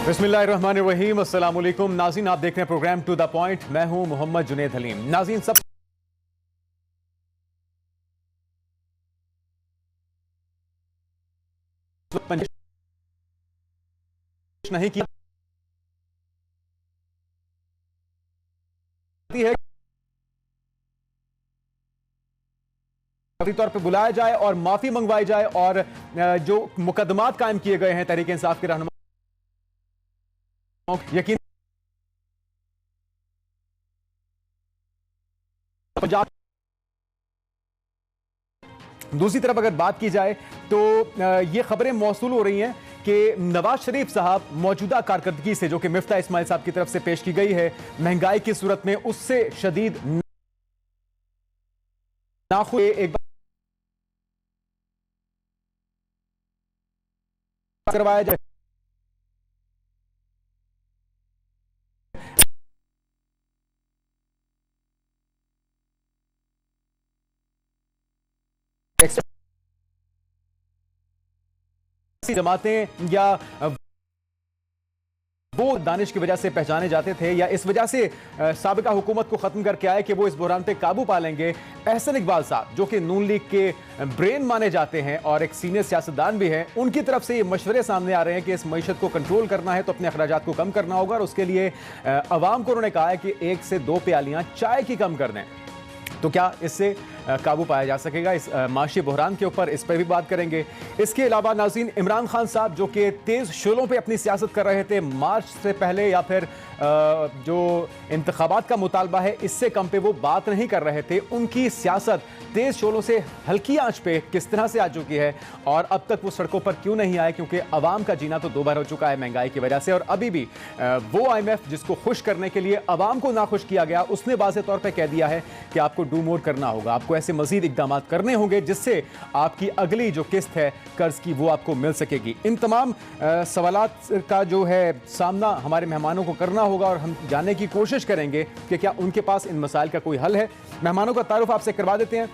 बिस्मिल्लाहिर्रहमानिर्रहीम, अस्सलाम वालेकुम नाज़रीन, आप देख रहे हैं प्रोग्राम टू द पॉइंट। मैं हूं मोहम्मद जुनैद हलीम। नाज़रीन, सब नहीं की है तौर पे बुलाया जाए और माफी मंगवाई जाए और जो मुकदमात कायम किए गए हैं तहरीक इंसाफ के रहनुमा यकीन पंजाब। दूसरी तरफ अगर बात की जाए तो ये खबरें मौसूल हो रही हैं कि नवाज शरीफ साहब मौजूदा कारकर्दगी से, जो कि मिफ्ता इस्माइल साहब की तरफ से पेश की गई है, महंगाई की सूरत में उससे शदीद नाखुश एक बार करवाया जाए। जमातें या वो दानिश की वजह से पहचाने जाते थे या इस वजह से साबिका हुकूमत को खत्म करके आए कि वो इस बहरान पे काबू पा लेंगे। एहसन इकबाल साहब, जो कि नून लीग के ब्रेन माने जाते हैं और एक सीनियर सियासतदान भी हैं, उनकी तरफ से ये मशवरे सामने आ रहे हैं कि इस मईशत को कंट्रोल करना है तो अपने अखराजात को कम करना होगा और उसके लिए अवाम को उन्होंने कहा है कि 1 से 2 प्यालियां चाय की कम कर दें। तो क्या इससे काबू पाया जा सकेगा इस माशी बहरान के ऊपर? इस पर भी बात करेंगे। इसके अलावा नाज़रीन, इमरान खान साहब जो कि तेज़ शोलों पे अपनी सियासत कर रहे थे, मार्च से पहले या फिर जो इंतखाबात का मुतालबा है इससे कम पे वो बात नहीं कर रहे थे। उनकी सियासत तेज़ शोलों से हल्की आंच पे किस तरह से आ चुकी है और अब तक वो सड़कों पर क्यों नहीं आए? क्योंकि अवाम का जीना तो 2 बार हो चुका है महंगाई की वजह से और अभी भी वो IMF जिसको खुश करने के लिए अवाम को नाखुश किया गया, उसने वाज़े तौर पर कह दिया है कि आपको डू मोर करना होगा, आपको ऐसे मजीद इकदाम करने होंगे जिससे आपकी अगली जो किस्त है कर्ज की वो आपको मिल सकेगी। इन तमाम सवालात का जो है सामना हमारे मेहमानों को करना होगा और हम जानने की कोशिश करेंगे कि क्या उनके पास इन मसाइल का कोई हल है। मेहमानों का तारुफ आपसे करवा देते हैं।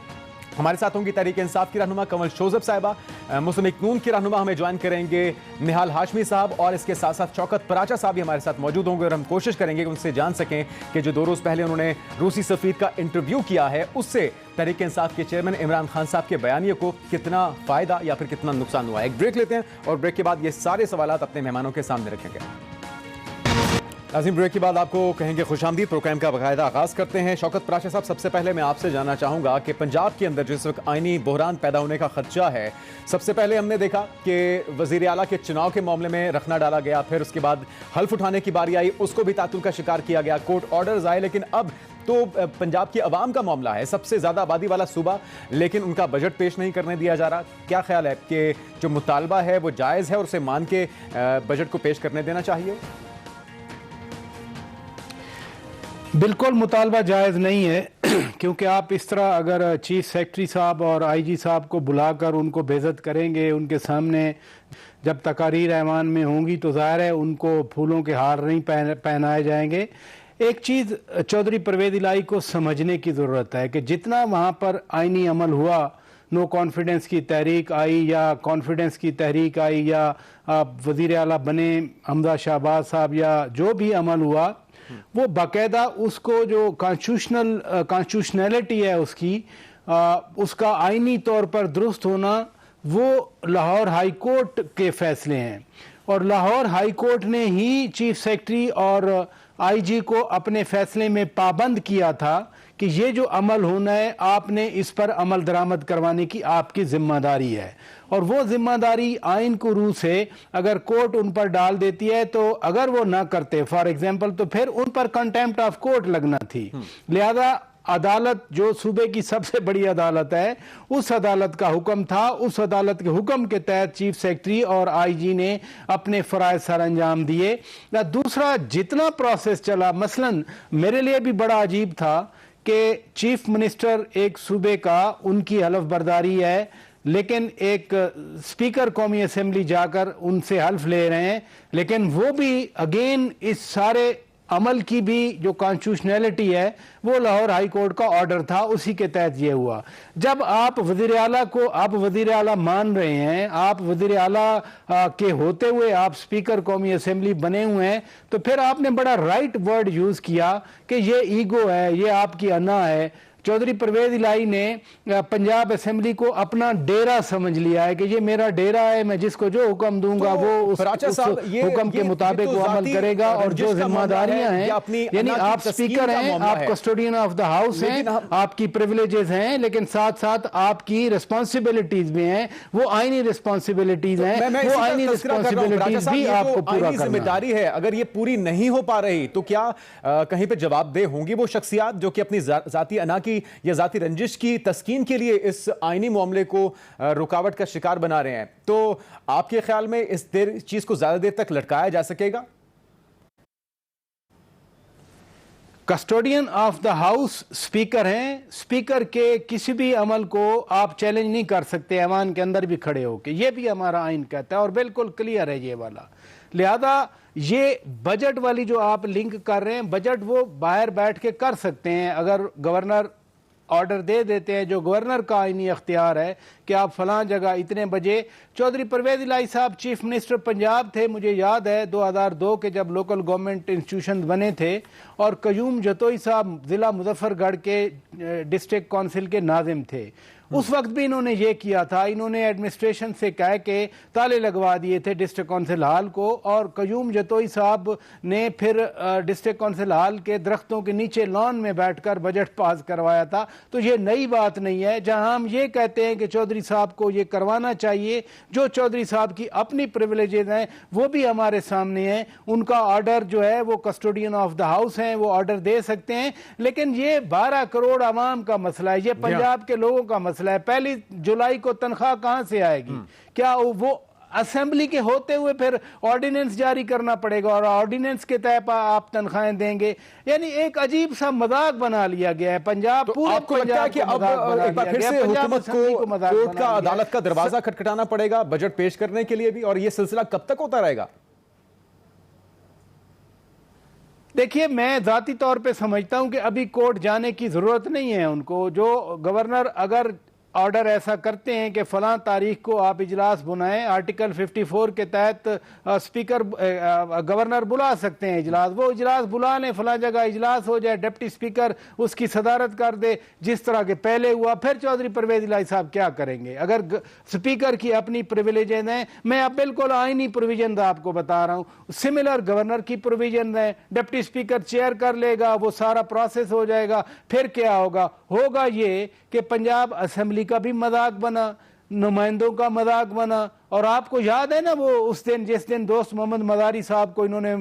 हमारे साथ होंगी तहरीक इंसाफ की रहनुमा कमल शोजब साहिबा, मुस्लिम लीग नून की रहनुमा हमें ज्वाइन करेंगे निहाल हाशमी साहब और इसके साथ साथ शौकत पराचा साहब भी हमारे साथ मौजूद होंगे और हम कोशिश करेंगे कि उनसे जान सकें कि जो 2 रोज़ पहले उन्होंने रूसी सफीर का इंटरव्यू किया है उससे तहरीक इंसाफ के चेयरमैन इमरान खान साहब के बयानिए को कितना फ़ायदा या फिर कितना नुकसान हुआ है। एक ब्रेक लेते हैं और ब्रेक के बाद ये सारे सवालात अपने मेहमानों के सामने रखेंगे। नाज़रीन, ब्रेक के बाद आपको कहेंगे खुशामदीद। प्रोग्राम का बाकायदा आगाज़ करते हैं। शौकत पराशा साहब, सबसे पहले मैं आपसे जानना चाहूँगा कि पंजाब के अंदर जिस वक्त आइनी बहरान पैदा होने का खदशा है, सबसे पहले हमने देखा कि वज़ीर आला के चुनाव के मामले में रखना डाला गया, फिर उसके बाद हल्फ उठाने की बारी आई, उसको भी तातुल का शिकार किया गया, कोर्ट ऑर्डर्स आए, लेकिन अब तो पंजाब की अवाम का मामला है, सबसे ज़्यादा आबादी वाला सूबा, लेकिन उनका बजट पेश नहीं करने दिया जा रहा। क्या ख्याल है कि जो मुतालबा है वो जायज़ है और उसे मान के बजट को पेश करने देना चाहिए? बिल्कुल मुतालबा जायज़ नहीं है क्योंकि आप इस तरह अगर चीफ सेक्रेटरी साहब और IG साहब को बुलाकर उनको बेइज्जत करेंगे, उनके सामने जब तकारीर ऐवान में होंगी तो ज़ाहिर है उनको फूलों के हार नहीं पहनाए जाएंगे। एक चीज़ चौधरी परवेज़ इलाही को समझने की ज़रूरत है कि जितना वहाँ पर आइनी अमल हुआ, नो कॉन्फिडेंस की तहरीक आई या कॉन्फिडेंस की तहरीक आई या वज़ीर आला बने हमजा शहबाज साहब या जो भी अमल हुआ, वो बाकायदा उसको जो कॉन्स्टिट्यूशनैलिटी है उसका आइनी तौर पर दुरुस्त होना वो लाहौर हाई कोर्ट के फैसले हैं और लाहौर हाई कोर्ट ने ही चीफ सेक्रेटरी और IG को अपने फैसले में पाबंद किया था कि ये जो अमल होना है आपने इस पर अमल दरामद करवाने की आपकी जिम्मेदारी है और वो जिम्मेदारी आइन को रूह से अगर कोर्ट उन पर डाल देती है तो अगर वो ना करते फॉर एग्जांपल तो फिर उन पर कंटेम्प्ट ऑफ कोर्ट लगना थी। लिहाजा अदालत जो सूबे की सबसे बड़ी अदालत है उस अदालत का हुक्म था, उस अदालत के हुक्म के तहत चीफ सेक्रेटरी और IG ने अपने फ़राइज़ सर अंजाम दिए। दूसरा जितना प्रोसेस चला, मसलन मेरे लिए भी बड़ा अजीब था कि चीफ मिनिस्टर एक सूबे का उनकी हलफ बर्दारी है लेकिन एक स्पीकर कौमी असेंबली जाकर उनसे हल्फ ले रहे हैं, लेकिन वो भी अगेन इस सारे अमल की भी जो कॉन्स्टिट्यूशनैलिटी है वो लाहौर हाई कोर्ट का ऑर्डर था, उसी के तहत ये हुआ। जब आप वज़ीर आला को आप वज़ीर आला मान रहे हैं, आप वज़ीर आला के होते हुए आप स्पीकर कौमी असेंबली बने हुए हैं, तो फिर आपने बड़ा राइट वर्ड यूज़ किया कि ये ईगो है, ये आपकी अना है। चौधरी परवेज इलाही ने पंजाब असेंबली को अपना डेरा समझ लिया है कि ये मेरा डेरा है, मैं जिसको जो हुक्म दूंगा वो उस हुक्म के मुताबिक वो अमल करेगा, और जो जिम्मेदारियां हैं, यानी आप स्पीकर हैं, आप कस्टोडियन ऑफ द हाउस हैं, आपकी प्रिविलेजेस हैं, लेकिन साथ साथ आपकी रिस्पॉन्सिबिलिटीज भी हैं, वो आईनी रिस्पॉन्सिबिलिटीज हैं, वो आईनी रिस्पॉन्सिबिलिटीज भी आपको पूरा करना जिम्मेदारी है। अगर ये पूरी नहीं हो पा रही तो क्या कहीं पे जवाबदेह होंगी वो शख्सियात जो कि अपनी जाती अना की या जाती रंजिश की तस्कीन के लिए इस आईनी मामले को रुकावट का शिकार बना रहे हैं? तो आपके ख्याल में इस चीज को ज्यादा देर तक लटकाया जा सकेगा? Custodian of the house speaker हैं, स्पीकर के किसी भी अमल को आप चैलेंज नहीं कर सकते ऐवान के अंदर भी खड़े होके, ये भी हमारा आइन कहता है और बिल्कुल क्लियर है ये वाला। लिहाजा ये बजट वाली जो आप लिंक कर रहे हैं, बजट वो बाहर बैठ के कर सकते हैं अगर गवर्नर ऑर्डर दे देते हैं, जो गवर्नर का आईनी अख्तियार है कि आप फलां जगह इतने बजे। चौधरी परवेज इलाही साहब चीफ मिनिस्टर पंजाब थे, मुझे याद है 2002 के जब लोकल गवर्नमेंट इंस्टीट्यूशन बने थे, और कयूम जतोई साहब ज़िला मुजफ्फरगढ़ के डिस्ट्रिक्ट काउंसिल के नाजिम थे। उस वक्त भी इन्होंने ये किया था, इन्होंने एडमिनिस्ट्रेशन से कह के ताले लगवा दिए थे डिस्ट्रिक्ट काउंसिल हाल को, और कयूम जतोई साहब ने फिर डिस्ट्रिक्ट काउंसिल हाल के दरख्तों के नीचे लॉन में बैठकर बजट पास करवाया था। तो ये नई बात नहीं है। जहां हम ये कहते हैं कि चौधरी साहब को ये करवाना चाहिए, जो चौधरी साहब की अपनी प्रिविलेजेस हैं वो भी हमारे सामने हैं, उनका ऑर्डर जो है वो कस्टोडियन ऑफ द हाउस हैं, वो ऑर्डर दे सकते हैं। लेकिन ये 12 करोड़ आवाम का मसला है, ये पंजाब के लोगों का मसला है। 1 जुलाई को तनख्वाह कहां से आएगी? क्या वो असेंबली के होते हुए फिर ऑर्डिनेंस जारी करना पड़ेगा और ऑर्डिनेंस के तहत आप तनख्वाहें देंगे? यानी एक अजीब सा मजाक बना लिया गया है पंजाब। तो पूरे आपको लगता है कि अब एक बार फिर से हुकूमत को कोर्ट का, अदालत का दरवाजा खटखटाना पड़ेगा बजट पेश करने के लिए भी, और ये सिलसिला कब तक होता रहेगा? देखिए, मैं जाती तौर पे समझता हूं कि अभी कोर्ट जाने की जरूरत नहीं है उनको। जो गवर्नर अगर ऑर्डर ऐसा करते हैं कि फलां तारीख को आप इजलास बुलाएं, आर्टिकल 54 के तहत स्पीकर गवर्नर बुला सकते हैं इजलास, वो इजलास बुला लें, फलां जगह इजलास हो जाए, डिप्टी स्पीकर उसकी सदारत कर दे जिस तरह के पहले हुआ। फिर चौधरी परवेज इलाही साहब क्या करेंगे? अगर स्पीकर की अपनी प्रिविलेजें हैं, मैं अब बिल्कुल आईनी प्रोविजन आपको बता रहा हूँ, सिमिलर गवर्नर की प्रोविजन है, डिप्टी स्पीकर चेयर कर लेगा, वो सारा प्रोसेस हो जाएगा। फिर क्या होगा? होगा ये कि पंजाब असेंबली का भी मजाक बना, नुमाइंदों का मजाक बना। और आपको याद है ना वो उस दिन जिस दिन दोस्त मोहम्मद मदारी साहब को इन्होंने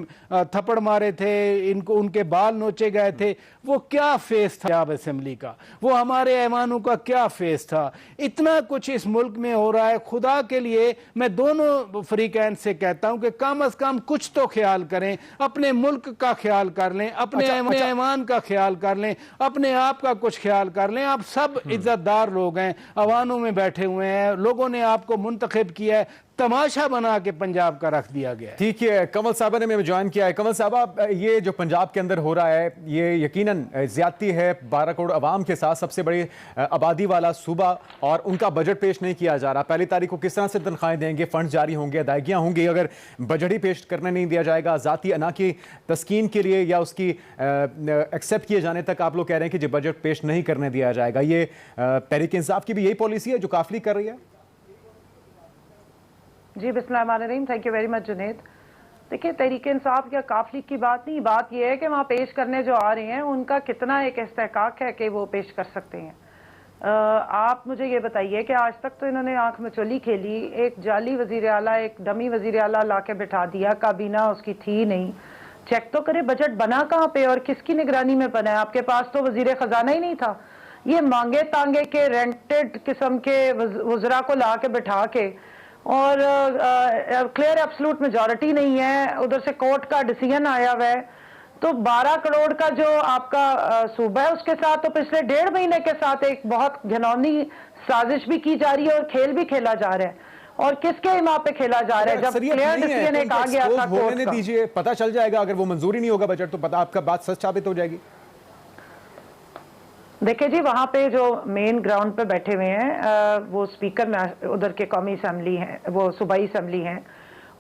थप्पड़ मारे थे, इनको उनके बाल नोचे गए थे, वो क्या फेस था पंजाब असेंबली का, वो हमारे ऐवानों का क्या फेस था? इतना कुछ इस मुल्क में हो रहा है। खुदा के लिए मैं दोनों फरीकैन से कहता हूं कि कम अज कम कुछ तो ख्याल करें, अपने मुल्क का ख्याल कर लें, अपने ऐवान का ख्याल कर लें, अपने आप का कुछ ख्याल कर लें। आप सब इज्जतदार लोग हैं, अवानों में बैठे हुए हैं, लोगों ने आपको मुंतखब किया है, तमाशा बना के पंजाब का रख दिया गया है। ठीक है, कमल साहब ने मैं ज्वाइन किया है। कमल साहब, ये जो पंजाब के अंदर हो रहा है ये यकीनन ज्यादती है 12 करोड़ आवाम के साथ, सबसे बड़ी आबादी वाला सूबा, और उनका बजट पेश नहीं किया जा रहा। 1 तारीख को किस तरह से तनख्वाहें देंगे, फंड जारी होंगे, अदायगियां होंगी अगर बजट ही पेश करने नहीं दिया जाएगा? जाती अना की तस्कीन के लिए या उसकी एक्सेप्ट किए जाने तक आप लोग कह रहे हैं कि जो बजट पेश नहीं करने दिया जाएगा। ये तहरीक इंसाफ की भी यही पॉलिसी है जो काफिली कर रही है? जी, बिस्मिल्लाहिर्रहमानिर्रहीम। Thank you very much Junaid. देखिए, तहरीक इंसाफ या काफिली की बात नहीं, बात यह है कि वहाँ पेश करने जो आ रहे हैं उनका कितना एक इस्तेहकाक है कि वो पेश कर सकते हैं। आप मुझे ये बताइए कि आज तक तो इन्होंने आंख मचोली खेली, एक जाली वजीर आला, एक डमी वजीर आला ला के बिठा दिया, काबीना उसकी थी नहीं। चेक तो करे बजट बना कहाँ पे और किसकी निगरानी में बना है? आपके पास तो वजीर खजाना ही नहीं था। ये मांगे तांगे के रेंटेड किस्म के वज़रा को ला के बिठा के, और क्लियर एब्सोल्यूट मेजॉरिटी नहीं है, उधर से कोर्ट का डिसीजन आया हुआ है। तो 12 करोड़ का जो आपका सूबा है उसके साथ तो पिछले 1.5 महीने के साथ एक बहुत घिनौनी साजिश भी की जा रही है और खेल भी खेला जा रहा है। और किसके वहां पे खेला जा रहा है। जब क्लियर डिसीजन एक आ गया था कोर्ट का, दीजिए, पता चल जाएगा। अगर वो मंजूरी नहीं होगा बजट तो पता आपका बात सच साबित हो जाएगी। देखिए जी, वहां पे जो मेन ग्राउंड पे बैठे हुए हैं वो स्पीकर में उधर के कौमी असेंबली हैं, वो सूबाई असेंबली हैं,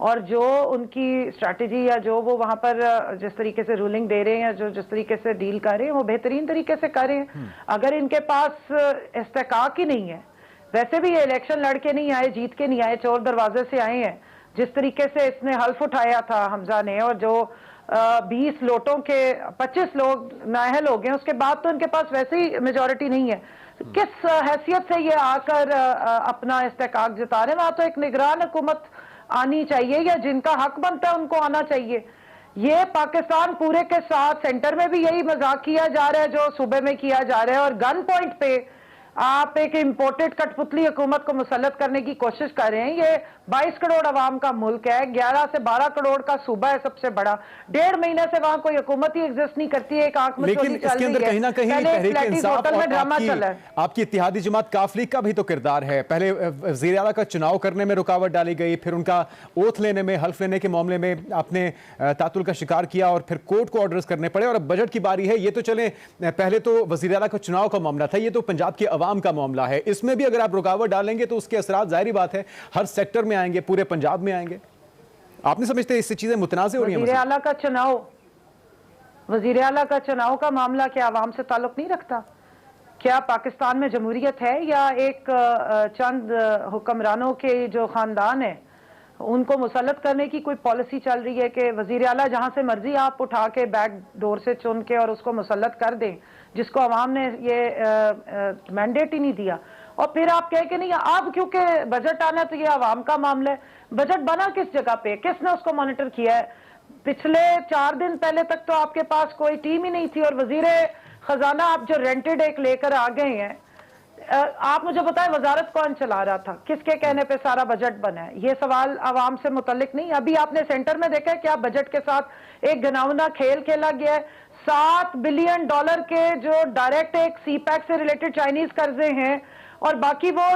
और जो उनकी स्ट्रैटेजी या जो वो वहां पर जिस तरीके से रूलिंग दे रहे हैं या जो जिस तरीके से डील कर रहे हैं वो बेहतरीन तरीके से कर रहे हैं। अगर इनके पास इस्तेकाक ही नहीं है, वैसे भी ये इलेक्शन लड़के नहीं आए, जीत के नहीं आए, चोर दरवाजे से आए हैं। जिस तरीके से इसने हल्फ उठाया था हमजा ने, और जो 20 लोटों के 25 लोग नाअहल हो गए, उसके बाद तो इनके पास वैसे ही मेजॉरिटी नहीं है। किस हैसियत से ये आकर अपना इस्तेकाक जता रहे हैं? वहां तो एक निगरान हुकूमत आनी चाहिए, या जिनका हक बनता है उनको आना चाहिए। ये पाकिस्तान पूरे के साथ सेंटर में भी यही मजाक किया जा रहा है जो सूबे में किया जा रहा है, और गन पॉइंट पे आप एक इंपोर्टेड कठपुतली हुकूमत को मुसल्लत करने की कोशिश कर रहे हैं। ये 22 करोड़ आवाम का मुल्क है, 11 से 12 करोड़ का सूबा है सबसे बड़ा। 1.5 महीने से वहां कोई हुकूमत ही एग्जिस्ट नहीं करती है, एक आंख में लेकिन इसके अंदर कहीं ना कहीं तहरीक-ए-इंसाफ और आपकी इत्तेहादी जमात काफ लीग का भी तो किरदार है। पहले वज़ीर आला का चुनाव करने में रुकावट डाली गई, फिर उनका ओथ लेने में, हल्फ लेने के मामले में आपने तातुल का शिकार किया, और फिर कोर्ट को ऑर्डर्स करने पड़े, और अब बजट की बारी है। ये तो चले, पहले तो वज़ीर आला का चुनाव का मामला था, ये तो पंजाब के अवाम का मामला है। इसमें भी अगर आप रुकावट डालेंगे तो उसके असरात जाहिर बात है हर सेक्टर में आएंगे, पूरे पंजाब में आएंगे। आप नहीं समझते इससे चीजें मुतनाज़ हो रही हैं? वज़ीर आला का चुनाव का मामला क्या आवाम से ताल्लुक नहीं रखता? क्या पाकिस्तान में जमहूरियत है, या एक चंद हुक्मरानों के जो खानदान है उनको मुसल्लत करने की कोई पॉलिसी चल रही है कि वज़ीर आला जहां से मर्जी आप उठा के बैक डोर से चुन के और उसको मुसल्लत कर दें, जिसको अवाम ने ये मैंडेट ही नहीं दिया? और फिर आप कहे कि नहीं अब क्योंकि बजट आना तो ये अवाम का मामला है। बजट बना किस जगह पे, किसने उसको मॉनिटर किया है? पिछले 4 दिन पहले तक तो आपके पास कोई टीम ही नहीं थी, और वजीर खजाना आप जो रेंटेड एक लेकर आ गए हैं। आप मुझे बताएं वजारत कौन चला रहा था, किसके कहने पे सारा बजट बना है? ये सवाल आवाम से मुतल्लिक नहीं। अभी आपने सेंटर में देखा है क्या बजट के साथ एक घिनौना खेल खेला गया है। $7 बिलियन के जो डायरेक्ट एक सीपैक से रिलेटेड चाइनीज कर्जे हैं, और बाकी वो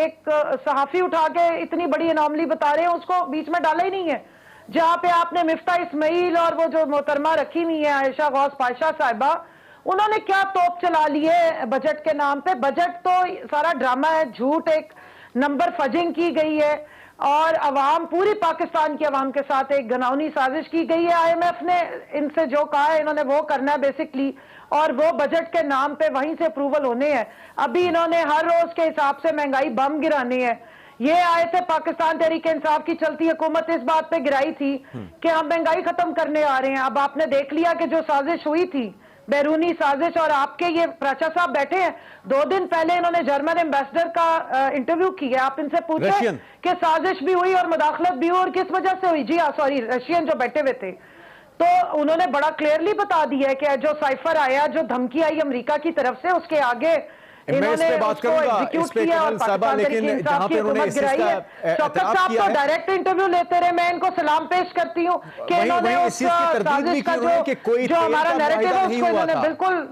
एक सहाफी उठा के इतनी बड़ी अनॉमली बता रहे हैं, उसको बीच में डाला ही नहीं है। जहां पे आपने मिफ्ता इस्माइल और वो जो मोहतरमा रखी हुई है आयशा गौस पाशा साहिबा, उन्होंने क्या तोप चला लिए बजट के नाम पे। बजट तो सारा ड्रामा है, झूठ, एक नंबर फजिंग की गई है, और अवाम, पूरी पाकिस्तान की अवाम के साथ एक घिनौनी साजिश की गई है। IMF ने इनसे जो कहा है इन्होंने वो करना है बेसिकली, और वो बजट के नाम पे वहीं से अप्रूवल होने हैं। अभी इन्होंने हर रोज के हिसाब से महंगाई बम गिरानी है। ये आए थे पाकिस्तान तहरीक इंसाफ की चलती हुकूमत इस बात पे गिराई थी कि हम महंगाई खत्म करने आ रहे हैं। अब आपने देख लिया कि जो साजिश हुई थी, बैरूनी साजिश, और आपके ये प्राचा साहब बैठे हैं, 2 दिन पहले इन्होंने जर्मन एम्बेसडर का इंटरव्यू किया। आप इनसे पूछे कि साजिश भी हुई और मुदाखलत भी हुई, और किस वजह से हुई? जी हाँ, सॉरी, रशियन जो बैठे हुए थे, तो उन्होंने बड़ा क्लियरली बता दिया है कि जो साइफर आया, जो धमकी आई अमेरिका की तरफ से, उसके आगे इन्होंने उसको एग्जीक्यूट किया और पाकिस्तान तहरीक इंसाफ की हुकूमत गिराई है। शौकत साहब तो डायरेक्ट इंटरव्यू लेते रहे, मैं इनको सलाम पेश करती हूँ कि इन्होंने उस साजिश का जो हमारा नैरेटिव है उसको इन्होंने बिल्कुल,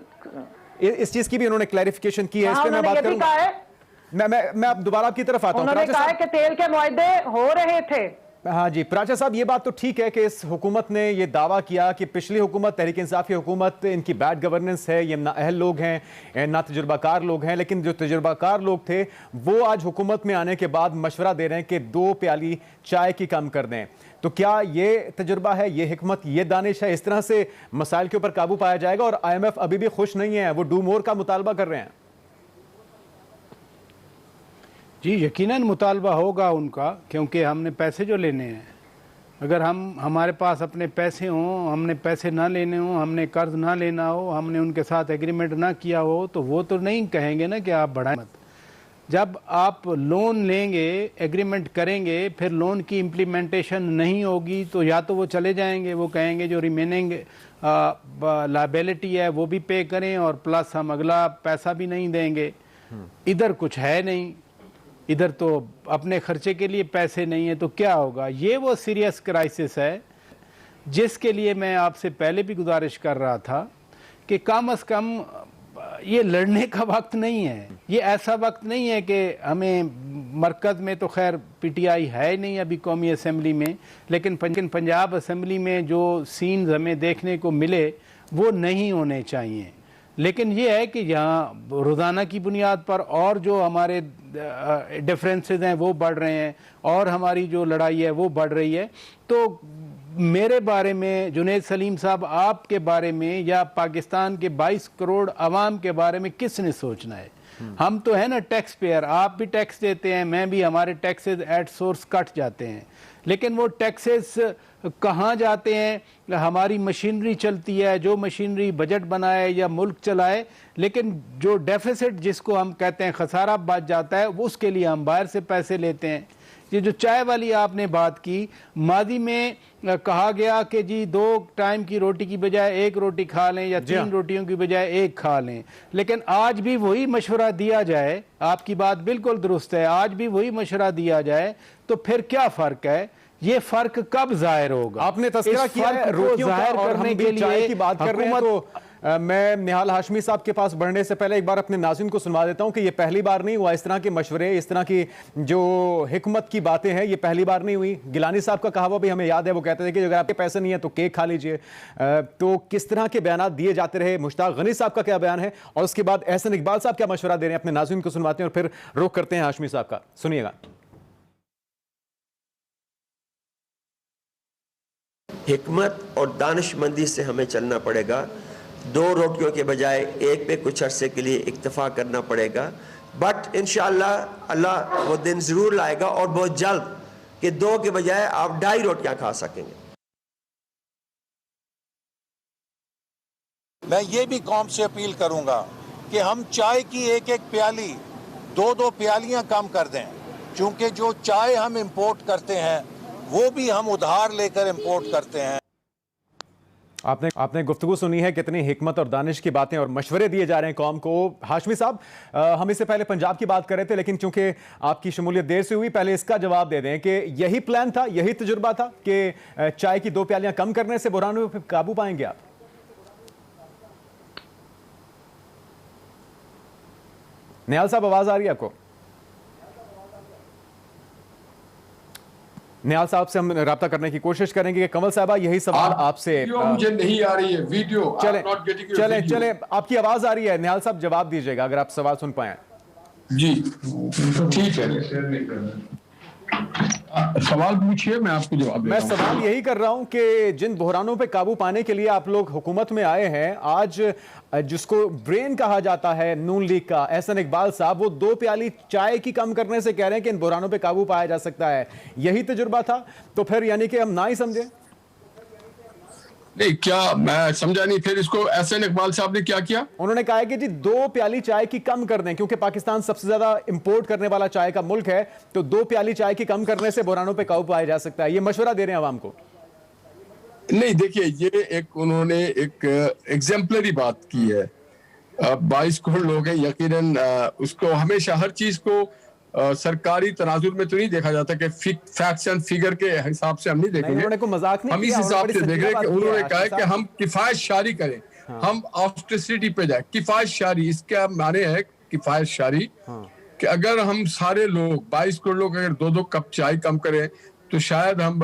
इस चीज की भी उन्होंने क्लैरिफिकेशन की है। इस पे मैं बात करूंगा। मैं अब दोबारा आपकी तरफ आता हूं। उन्होंने कहा है कि तेल के मुआहदे हो रहे थे। हाँ जी, प्राचा साहब, ये बात तो ठीक है कि इस हुकूमत ने ये दावा किया कि पिछली हुकूमत, तहरीक इंसाफ की हुकूमत, इनकी बैड गवर्नेंस है, ये नाअहल लोग हैं, ना तजुर्बाकार लोग हैं। लेकिन जो तजुर्बाकार लोग थे वो आज हुकूमत में आने के बाद मशवरा दे रहे हैं कि 2 प्याली चाय की कम कर दें। तो क्या ये तजुर्बा है, ये हिकमत, ये दानिश है? इस तरह से मसाइल के ऊपर काबू पाया जाएगा? और IMF अभी भी खुश नहीं है, वो डू मोर का मुतालबा कर रहे हैं। जी, यकीनन मुतालबा होगा उनका, क्योंकि हमने पैसे जो लेने हैं, अगर हमारे पास अपने पैसे हों, हमने पैसे ना लेने हों, हमने कर्ज ना लेना हो, हमने उनके साथ एग्रीमेंट ना किया हो, तो वो तो नहीं कहेंगे ना कि आप बढ़ाएं मत। जब आप लोन लेंगे, एग्रीमेंट करेंगे, फिर लोन की इम्प्लीमेंटेशन नहीं होगी तो या तो वो चले जाएंगे, वो कहेंगे जो रिमेनिंग लायबिलिटी है वो भी पे करें, और प्लस हम अगला पैसा भी नहीं देंगे। इधर कुछ है नहीं, इधर तो अपने खर्चे के लिए पैसे नहीं है, तो क्या होगा? ये वो सीरियस क्राइसिस है जिसके लिए मैं आपसे पहले भी गुजारिश कर रहा था कि कम से कम ये लड़ने का वक्त नहीं है। ये ऐसा वक्त नहीं है कि हमें मरकज़ में तो खैर पीटीआई है नहीं अभी कौमी असम्बली में, लेकिन पंजाब असम्बली में जो सीन्स हमें देखने को मिले वो नहीं होने चाहिए। लेकिन ये है कि यहाँ रोज़ाना की बुनियाद पर और जो हमारे डिफरेंसेस हैं वो बढ़ रहे हैं और हमारी जो लड़ाई है वो बढ़ रही है। तो मेरे बारे में, जुनैद सलीम साहब आपके बारे में या पाकिस्तान के 22 करोड़ अवाम के बारे में किसने सोचना है? हम तो है ना टैक्स पेयर, आप भी टैक्स देते हैं, मैं भी, हमारे टैक्सेस एट सोर्स कट जाते हैं, लेकिन वो टैक्सेस कहाँ जाते हैं? हमारी मशीनरी चलती है, जो मशीनरी बजट बनाए या मुल्क चलाए, लेकिन जो डेफिसिट जिसको हम कहते हैं खसारा बच जाता है वो उसके लिए हम बाहर से पैसे लेते हैं। ये जो चाय वाली आपने बात की, मादी में कहा गया कि जी 2 टाइम की रोटी की बजाय 1 रोटी खा लें या 3 रोटियों की बजाय 1 खा लें, लेकिन आज भी वही मशवरा दिया जाए, आपकी बात बिल्कुल दुरुस्त है, आज भी वही मशवरा दिया जाए तो फिर क्या फ़र्क है? ये फ़र्क कब ज़ाहिर होगा? आपने तस्करा किया है रोटियों का और हम भी चाय की बात कर रहे हैं, तो मैं निहाल हाशमी साहब के पास बढ़ने से पहले एक बार अपने नाज़रीन को सुनवा देता हूं कि ये पहली बार नहीं हुआ, इस तरह के मशवरे, इस तरह की जो हिकमत की बातें हैं ये पहली बार नहीं हुई। गिलानी साहब का कहावा भी हमें याद है, वो कहते थे कि अगर आपके पैसे नहीं है तो केक खा लीजिए। तो किस तरह के बयान दिए जाते रहे, मुश्ताक गनी साहब का क्या बयान है और उसके बाद एहसन इकबाल साहब क्या मशवरा दे रहे हैं, अपने नाज़रीन को सुनवाते हैं और फिर रुख करते हैं हाशमी साहब का। सुनिएगा। हिकमत और दानिशमंदी से हमें चलना पड़ेगा। 2 रोटियों के बजाय 1 पे कुछ अरसे के लिए इक्तफा करना पड़ेगा, बट इंशाअल्लाह अल्लाह वो दिन ज़रूर लाएगा और बहुत जल्द कि 2 के बजाय आप 2.5 रोटियां खा सकेंगे। मैं ये भी कौम से अपील करूंगा कि हम चाय की 1-1 प्याली 2-2 प्यालियां कम कर दें, क्योंकि जो चाय हम इंपोर्ट करते हैं वो भी हम उधार लेकर इंपोर्ट करते हैं। आपने गुफ्तगू सुनी है, कितनी हिकमत और दानिश की बातें और मशवरे दिए जा रहे हैं कौम को। हाशमी साहब, हम इससे पहले पंजाब की बात कर रहे थे, लेकिन चूंकि आपकी शमूलियत देर से हुई, पहले इसका जवाब दे दें कि यही प्लान था, यही तजुर्बा था कि चाय की 2 प्यालियां कम करने से बुरहान पे काबू पाएंगे आप? निहाल साहब, आवाज आ रही है आपको? निहाल साहब से हम राब्ता करने की कोशिश करेंगे कि कंवल साहबा यही सवाल आपसे। मुझे नहीं आ रही है वीडियो। चले आपकी आवाज आ रही है, निहाल साहब जवाब दीजिएगा अगर आप सवाल सुन पाए। जी ठीक है, सवाल पूछिए, मैं आपको जवाब। मैं सवाल यही कर रहा हूं कि जिन बहरानों पे काबू पाने के लिए आप लोग हुकूमत में आए हैं, आज जिसको ब्रेन कहा जाता है नून लीग का, एहसन इकबाल साहब, वो 2 प्याली चाय की कम करने से कह रहे हैं कि इन बहरानों पे काबू पाया जा सकता है। यही तजुर्बा था, तो फिर यानी कि हम ना ही समझे? नहीं, क्या मैं समझा नहीं, फिर इसको एहसन इकबाल साहब ने क्या किया? उन्होंने कहा है कि जी 2 प्याली चाय की कम कर दें, क्योंकि पाकिस्तान सबसे ज्यादा इंपोर्ट करने वाला चाय का मुल्क है, तो 2 प्याली चाय की कम करने से बहरानों पे काबू पाया जा सकता है। ये मशवरा दे रहे हैं आवाम को। नहीं, देखिए, ये एक उन्होंने एक एग्जाम्पलरी बात की है। 22 करोड़ लोग हैं, यकीनन उसको हमेशा हर चीज को सरकारी तनाजुर में तो नहीं देखा जाता कि फैक्ट्स एंड फिगर के हिसाब से हम नहीं देखेंगे, हम इस हिसाब से देख रहे हैं कि उन्होंने कहा है कि हम किफायत शारी करें, हम ऑस्टेरिटी पे जाए। किफायत शारी, इसका माने है किफायत शारी कि अगर हम सारे लोग 22 करोड़ लोग अगर 2-2 कप चाय कम करें तो शायद हम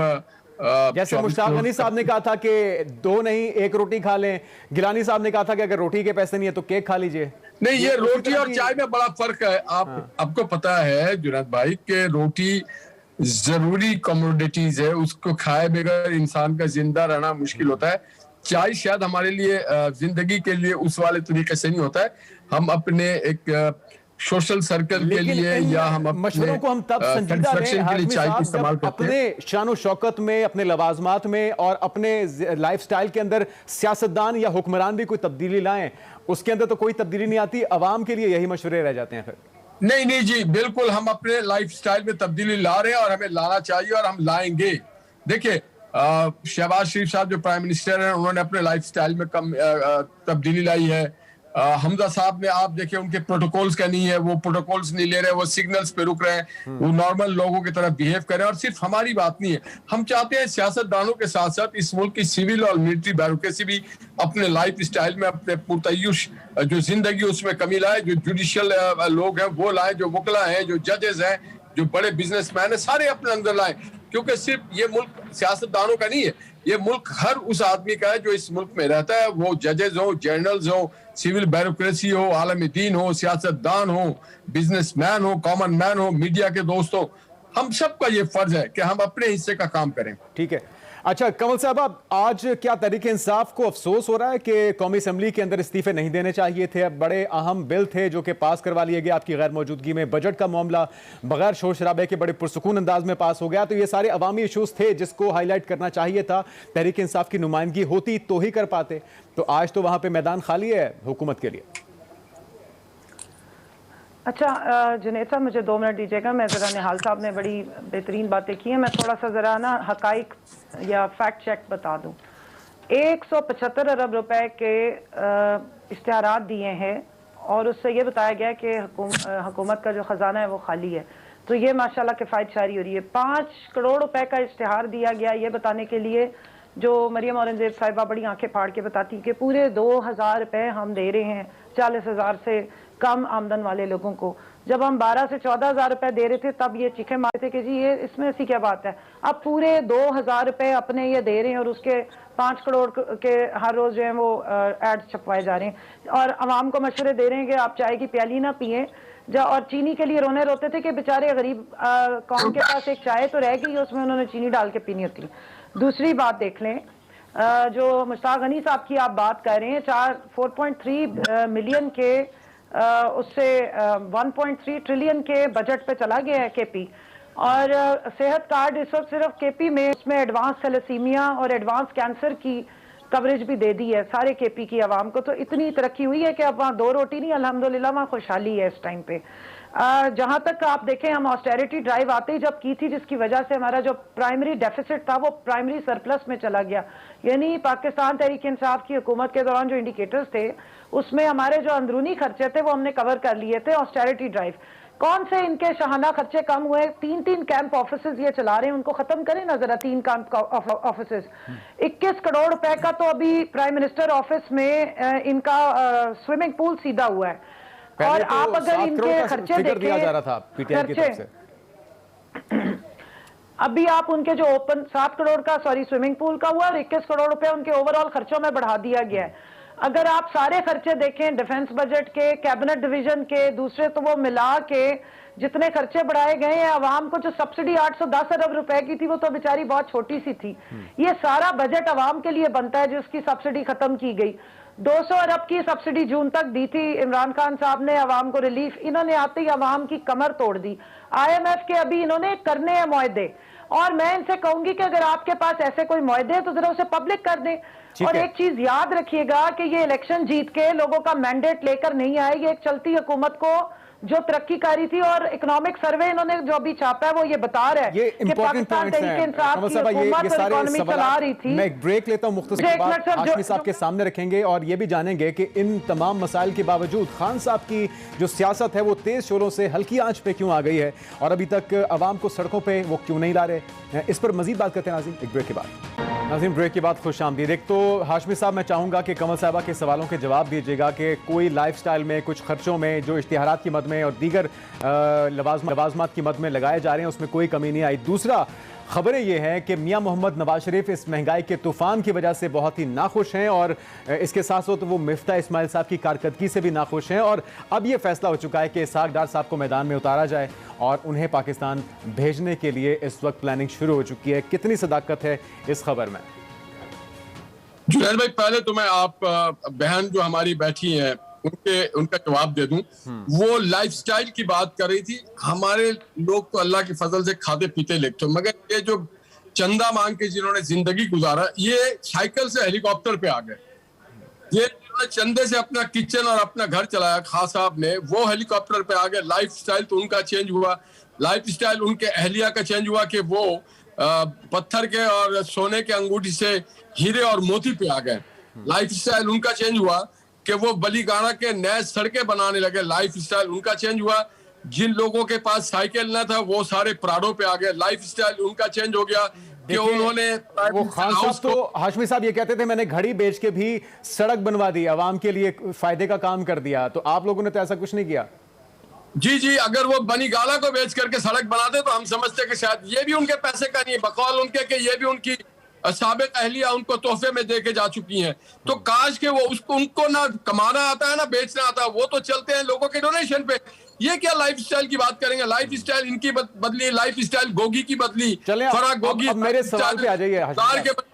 जैसे मुश्ताक गनी साहब ने कहा था कि 2 नहीं 1 रोटी खा लें, गिलानी साहब ने कहा था कि अगर रोटी के पैसे नहीं है तो केक खा लीजिए। नहीं, ये रोटी और चाय में बड़ा फर्क है। आपको पता है जुनैद भाई कि रोटी जरूरी कमोडिटीज है, उसको खाए बगैर इंसान का जिंदा रहना मुश्किल होता है। चाय शायद हमारे लिए जिंदगी के लिए उस वाले तरीके से नहीं होता है। हम अपने एक सोशल सर्कल के लिए या हम मशवरों को हम तब संजीदा लें हाशमी साहब जब अपने शान शौकत में, अपने लवाजमात में और अपने लाइफस्टाइल के अंदर सियासतदान या हुक्मरान भी कोई तब्दीली लाएं। उसके अंदर तो कोई तब्दीली नहीं आती, अवाम के लिए यही मशवरे रह जाते हैं फिर। नहीं जी, बिल्कुल हम अपने लाइफस्टाइल में तब्दीली ला रहे हैं और हमें लाना चाहिए और हम लाएंगे। देखिए, शहबाज शरीफ साहब जो प्राइम मिनिस्टर हैं, उन्होंने अपने लाइफस्टाइल में तब्दीली लाई है। हमजा साहब ने, आप देखिए, उनके प्रोटोकॉल्स का नहीं है, वो प्रोटोकॉल्स नहीं ले रहे, वो सिग्नल्स पे रुक रहे हैं, वो नॉर्मल लोगों की तरह बिहेव कर रहे हैं। और सिर्फ हमारी बात नहीं है, हम चाहते हैं सियासतदानों के साथ साथ इस मुल्क की सिविल और मिलिट्री ब्यूरोक्रेसी भी अपने लाइफ स्टाइल में अपने पुरतयुश जो जिंदगी उसमें कमी लाए। जो जुडिशियल लोग हैं वो लाए, जो वकला हैं, जो जजेस हैं, जो बड़े बिजनेसमैन है सारे अपने अंदर लाए, क्योंकि सिर्फ ये मुल्क सियासतदानों का नहीं है, ये मुल्क हर उस आदमी का है जो इस मुल्क में रहता है, वो जजेस हो, जर्नल्स हो, सिविल ब्यूरोक्रेसी हो, आलम दीन हो, सियासतदान हो, बिजनेसमैन हो, कॉमन मैन हो, मीडिया के दोस्त हो, हम सबका ये फर्ज है कि हम अपने हिस्से का काम करें। ठीक है। अच्छा कमल साहब, आज क्या तहरीक इंसाफ को अफसोस हो रहा है कि कौमी असम्बली के अंदर इस्तीफे नहीं देने चाहिए थे? अब बड़े अहम बिल थे जो कि पास करवा लिए गए आपकी गैर मौजूदगी में, बजट का मामला बगैर शोर शराबे के बड़े पुरसुकून अंदाज में पास हो गया, तो ये सारे अवामी इशूज थे जिसको हाईलाइट करना चाहिए था, तहरीक इंसाफ की नुमाइंदगी होती तो ही कर पाते। तो आज तो वहां पर मैदान खाली है हुकूमत के लिए। अच्छा जुनैद साहब, मुझे 2 मिनट दीजिएगा। मैं ज़रा निहाल साहब ने बड़ी बेहतरीन बातें की हैं, मैं थोड़ा सा ज़रा ना हकाइक या फैक्ट चेक बता दूं। 175 अरब रुपए के इश्तिहारात दिए हैं और उससे ये बताया गया कि हुकूमत का जो ख़जाना है वो खाली है, तो ये माशाल्लाह किफ़ायत शारी हो रही है। 5 करोड़ रुपए का इश्तिहार दिया गया ये बताने के लिए, जो मरियम औरंगजेब साहिबा बड़ी आंखें फाड़ के बताती कि पूरे 2000 रुपए हम दे रहे हैं 40,000 से कम आमदन वाले लोगों को। जब हम 12 से 14,000 रुपए दे रहे थे तब ये चीखे मारते थे कि जी ये इसमें ऐसी क्या बात है। अब पूरे 2000 रुपए अपने ये दे रहे हैं और उसके 5 करोड़ के हर रोज जो है वो एड्स छपवाए जा रहे हैं और आवाम को मशवरे दे रहे हैं कि आप चाय की प्याली ना पिए। और चीनी के लिए रोने रोते थे कि बेचारे गरीब कौम के पास एक चाय तो रह गई, उसमें उन्होंने चीनी डाल के पीनी होती। दूसरी बात देख लें, जो मुश्ताक गनी साहब की आप बात कर रहे हैं, 4.3 मिलियन के उससे 1.3 ट्रिलियन के बजट पे चला गया है केपी। और सेहत कार्ड इस वक्त सिर्फ केपी में, उसमें एडवांस थैलेसीमिया और एडवांस कैंसर की कवरेज भी दे दी है सारे केपी की आवाम को। तो इतनी तरक्की हुई है कि अब वहाँ 2 रोटी नहीं, अल्हम्दुलिल्लाह वहाँ खुशहाली है इस टाइम पे। जहां तक आप देखें, हम ऑस्टेरिटी ड्राइव आते ही जब की थी, जिसकी वजह से हमारा जो प्राइमरी डेफिसिट था वो प्राइमरी सरप्लस में चला गया। यानी पाकिस्तान तहरीक इंसाफ की हुकूमत के दौरान जो इंडिकेटर्स थे उसमें हमारे जो अंदरूनी खर्चे थे वो हमने कवर कर लिए थे। ऑस्टेरिटी ड्राइव कौन से इनके शाहाना खर्चे कम हुए? 3 कैंप ऑफिसेज ये चला रहे हैं, उनको खत्म करें ना जरा। 3 कैंप ऑफिसेज 21 करोड़ रुपए का तो अभी प्राइम मिनिस्टर ऑफिस में इनका स्विमिंग पूल सीधा हुआ है। और तो आप अगर इनके खर्चे देखें, दिया जा रहा था पीटीआई की तरफ से, अभी आप उनके जो ओपन 7 करोड़ का स्विमिंग पूल का हुआ और 21 करोड़ रुपए उनके ओवरऑल खर्चों में बढ़ा दिया गया है। अगर आप सारे खर्चे देखें डिफेंस बजट के, कैबिनेट डिवीजन के, दूसरे, तो वो मिला के जितने खर्चे बढ़ाए गए हैं, आवाम को जो सब्सिडी 810 अरब रुपए की थी वो तो बेचारी बहुत छोटी सी थी। ये सारा बजट आवाम के लिए बनता है जिसकी सब्सिडी खत्म की गई। 200 अरब की सब्सिडी जून तक दी थी इमरान खान साहब ने आवाम को रिलीफ, इन्होंने आते ही आवाम की कमर तोड़ दी। IMF के अभी इन्होंने करने हैं मुआहदे, और मैं इनसे कहूंगी कि अगर आपके पास ऐसे कोई मुआहदे हैं तो जरा उसे पब्लिक कर दें। और एक चीज याद रखिएगा कि ये इलेक्शन जीत के लोगों का मैंडेट लेकर नहीं आए, ये एक चलती हुकूमत को जो तरक्की कारी थी, और इकोनॉमिक सर्वे इन्होंने जो अभी छापा है वो ये बता रहा है कि पाकिस्तान तहरीक इंसाफ की हुकूमत और इकोनॉमी चला रही थी। मैं एक ब्रेक लेता हूं, मुख्तसर के बाद हाशमी साहब के सामने रखेंगे और ये भी जानेंगे कि इन तमाम मसाइल के बावजूद खान साहब की जो सियासत है वो तेज शोरों से हल्की आंच पे क्यों आ गई है और अभी तक अवाम को सड़कों पे वो क्यों नहीं ला रहे। इस पर मजीद बात करते हैं नाज़रीन एक ब्रेक के बाद। नाज़रीन ब्रेक के बाद खुश आमदीद। एक तो हाशमी साहब, मैं चाहूँगा कि कमल साहबा के सवालों के जवाब दीजिएगा कि कोई लाइफस्टाइल में, कुछ खर्चों में जो इश्तिहारात की मद में और दीगर लवाजमात की मद में लगाए जा रहे हैं उसमें कोई कमी नहीं आई। दूसरा, खबरें ये हैं कि मियां मोहम्मद नवाज शरीफ इस महंगाई के तूफान की वजह से बहुत ही नाखुश हैं और इसके साथ साथ वो मिफ्ता इस्माइल साहब की कारकर्दगी से भी नाखुश हैं और अब ये फैसला हो चुका है कि इसहाक डार साहब को मैदान में उतारा जाए और उन्हें पाकिस्तान भेजने के लिए इस वक्त प्लानिंग शुरू हो चुकी है। कितनी सदाकत है इस खबर में? जुनैद भाई, पहले तो मैं आप बहन जो हमारी बैठी है उनका जवाब दे दूं। वो लाइफस्टाइल की बात कर रही थी। हमारे लोग तो अल्लाह के फजल से खाते पीते लिखते, मगर ये जो चंदा मांग के जिन्होंने जिंदगी गुजारा, ये साइकिल से हेलीकॉप्टर पे आ गए। ये चंदे से अपना किचन और अपना घर चलाया खान साहब ने, वो हेलीकॉप्टर पे आ गए। लाइफस्टाइल तो उनका चेंज हुआ, लाइफस्टाइल उनके अहलिया का चेंज हुआ कि वो पत्थर के और सोने के अंगूठी से हीरे और मोती पे आ गए। लाइफस्टाइल उनका चेंज हुआ कि वो बलीगाना के नए सड़कें बनाने लगे। लाइफस्टाइल उनका चेंज हुआ। जिन लोगों के पास साइकिल ना था वो सारे प्राडो पे आ गए। लाइफस्टाइल उनका चेंज हो गया कि उन्होंने वो खान साहब तो हाशमी साहब ये कहते थे मैंने घड़ी बेच के भी सड़क बनवा दी, आवाम के लिए फायदे का काम कर दिया, तो आप लोगों ने तो ऐसा कुछ नहीं किया। जी, अगर वो बनी गाला को बेच करके सड़क बनाते तो हम समझते कि शायद ये भी उनके पैसे का नहीं है, बकौल उनके कि ये भी उनकी साबिक अहलिया उनको तोहफे में दे के जा चुकी हैं। तो काश के वो उसको उनको ना कमाना आता है ना बेचना आता है, वो तो चलते हैं लोगों के डोनेशन पे। ये क्या लाइफस्टाइल की बात करेंगे? लाइफस्टाइल इनकी बदली, लाइफस्टाइल गोगी की बदली, चलिए फराह गोगी। अब मेरे सवाल पे आ जाइए हाशिम साहब।